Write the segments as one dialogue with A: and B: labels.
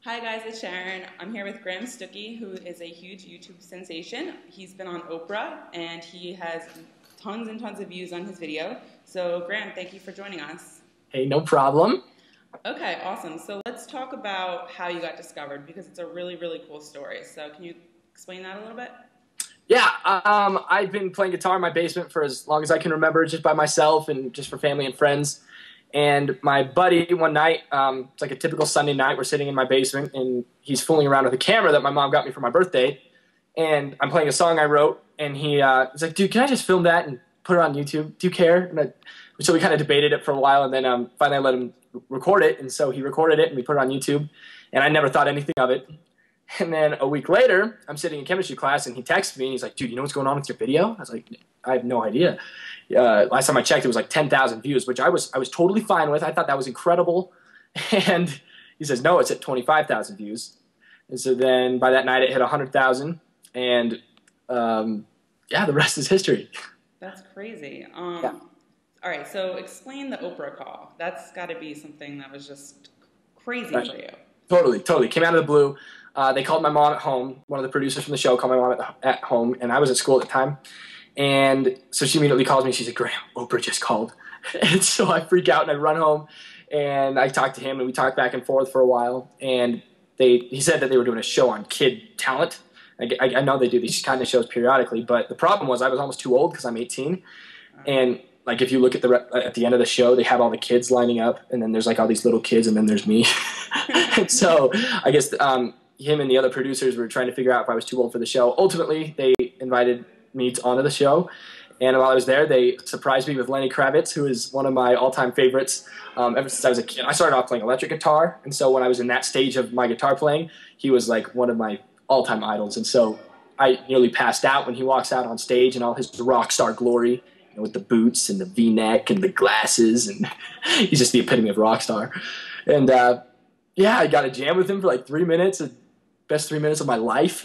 A: Hi guys, it's Sharon. I'm here with Stookey, who is a huge YouTube sensation. He's been on Oprah and he has tons and tons of views on his video. So Graham, thank you for joining us.
B: Hey, no problem.
A: Okay, awesome. So let's talk about how you got discovered because it's a really, really cool story. So can you explain that a little bit?
B: Yeah, I've been playing guitar in my basement for as long as I can remember, just by myself and just for family and friends. And my buddy, one night, it's like a typical Sunday night, we're sitting in my basement, and he's fooling around with a camera that my mom got me for my birthday. And I'm playing a song I wrote, and he's like, dude, can I just film that and put it on YouTube? Do you care? So we kind of debated it for a while, and then finally I let him record it. And so he recorded it, and we put it on YouTube. And I never thought anything of it. And then a week later, I'm sitting in chemistry class, and he texted me, and he's like, dude, you know what's going on with your video? I was like, I have no idea. Last time I checked, it was like 10,000 views, which I was totally fine with. I thought that was incredible. And he says, no, it's at 25,000 views. And so then by that night, it hit 100,000. And yeah, the rest is history.
A: That's crazy.
B: Yeah.
A: All right, so explain the Oprah call. That's got to be something that was just crazy
B: Right.
A: for you.
B: Totally. Came out of the blue. They called my mom at home. One of the producers from the show called my mom at home, and I was at school at the time. And so she immediately calls me. She's like, Graham, Oprah just called. And so I freak out and I run home and I talk to him and we talk back and forth for a while. And he said that they were doing a show on kid talent. I know they do these kind of shows periodically, but the problem was I was almost too old because I'm 18. And like if you look at the end of the show, they have all the kids lining up, and then there's like all these little kids, and then there's me. And so I guess him and the other producers were trying to figure out if I was too old for the show. Ultimately, they invited me onto the show, and while I was there, they surprised me with Lenny Kravitz, who is one of my all-time favorites. Ever since I was a kid, I started off playing electric guitar, and so when I was in that stage of my guitar playing, he was like one of my all-time idols. And so I nearly passed out when he walks out on stage in all his rock star glory, you know, with the boots and the V-neck and the glasses, and he's just the epitome of rock star. And yeah, I got a jam with him for like 3 minutes, the best 3 minutes of my life.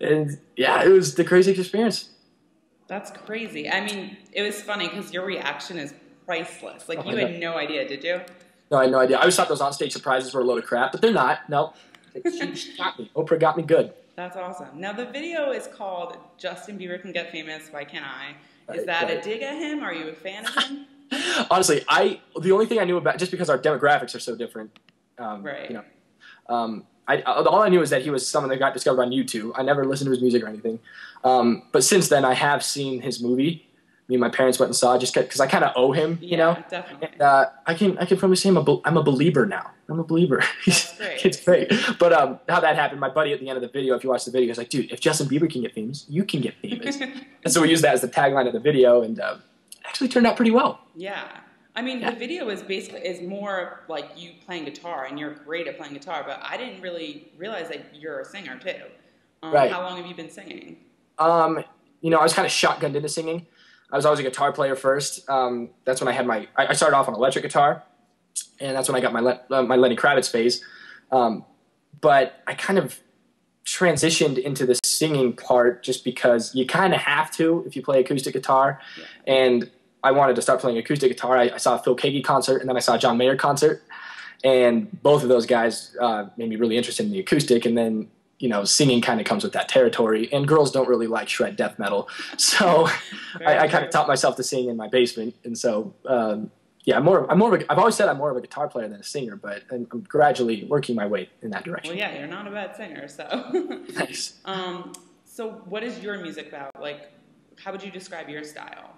B: And yeah, it was the craziest experience.
A: That's crazy. I mean, it was funny because your reaction is priceless. Like, you had no idea, did you?
B: No, I had no idea. I always thought those onstage surprises were a load of crap, but they're not. No, she got me. Oprah got me good.
A: That's awesome. Now, the video is called Justin Bieber Can Get Famous, Why Can't I? Is that a dig at him? Are you a fan of him?
B: Honestly, the only thing I knew about, just because our demographics are so different,
A: Right.
B: you know, all I knew is that he was someone that got discovered on YouTube. I never listened to his music or anything. But since then, I have seen his movie. Me and my parents went and saw it just because I kind of owe him, you know.
A: Definitely.
B: And, I can probably say I'm a believer now. I'm a belieber.
A: That's great.
B: It's great. But how that happened, my buddy at the end of the video, if you watch the video, he's like, dude, if Justin Bieber can get famous, you can get famous. And so we used that as the tagline of the video, and it actually turned out pretty well.
A: Yeah. I mean, the video is more like you playing guitar, and you're great at playing guitar, but I didn't really realize that you're a singer, too.
B: Right.
A: How long have you been singing?
B: You know, I was kind of shotgunned into singing. I was always a guitar player first. That's when I had I started off on electric guitar, and that's when I got my Lenny Kravitz phase. But I kind of transitioned into the singing part just because you kind of have to if you play acoustic guitar. Yeah. And I wanted to start playing acoustic guitar. I saw a Phil Keaggy concert, and then I saw a John Mayer concert. And both of those guys made me really interested in the acoustic. And then, you know, singing kind of comes with that territory. And girls don't really like shred death metal. So I kind of taught myself to sing in my basement. And so, yeah, I've always said I'm more of a guitar player than a singer, but I'm gradually working my way in that direction.
A: Well, yeah, you're not a bad singer, so.
B: Nice.
A: So what is your music about? Like, how would you describe your style?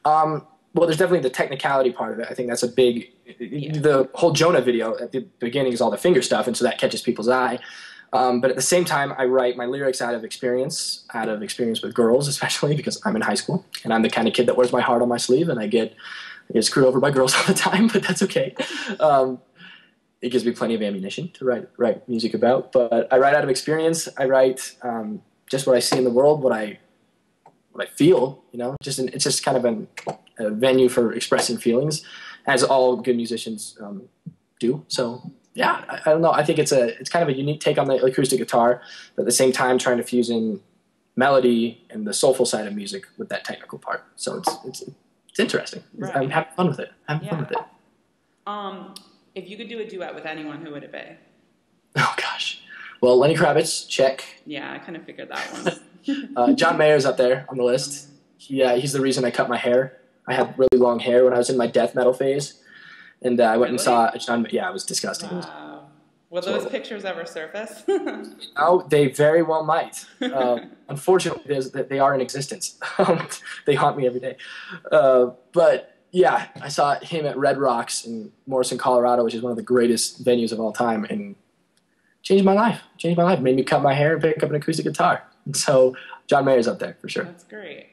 B: Well, there's definitely the technicality part of it. I think that's a big, the whole Jonah video at the beginning is all the finger stuff, and so that catches people's eye. But at the same time, I write my lyrics out of experience with girls, especially because I'm in high school, and I'm the kind of kid that wears my heart on my sleeve, and I get screwed over by girls all the time, but that's okay. It gives me plenty of ammunition to write music about. But I write out of experience. I write just what I see in the world, what I feel, you know. It's just kind of a venue for expressing feelings, as all good musicians do. So yeah, I don't know. I think it's kind of a unique take on the acoustic guitar, but at the same time trying to fuse in melody and the soulful side of music with that technical part. So it's interesting.
A: Right.
B: I'm having fun with it.
A: If you could do a duet with anyone, who would it be?
B: Well, Lenny Kravitz, check.
A: Yeah, I kind of figured that one.
B: John Mayer's up there on the list. He's the reason I cut my hair. I had really long hair when I was in my death metal phase. And I went and saw John. Yeah, it was disgusting.
A: Wow. Will those pictures ever surface?
B: Oh, they very well might. Unfortunately, they are in existence. They haunt me every day. But yeah, I saw him at Red Rocks in Morrison, Colorado, which is one of the greatest venues of all time, and changed my life. Made me cut my hair and pick up an acoustic guitar. And so John Mayer's up there for sure.
A: That's great.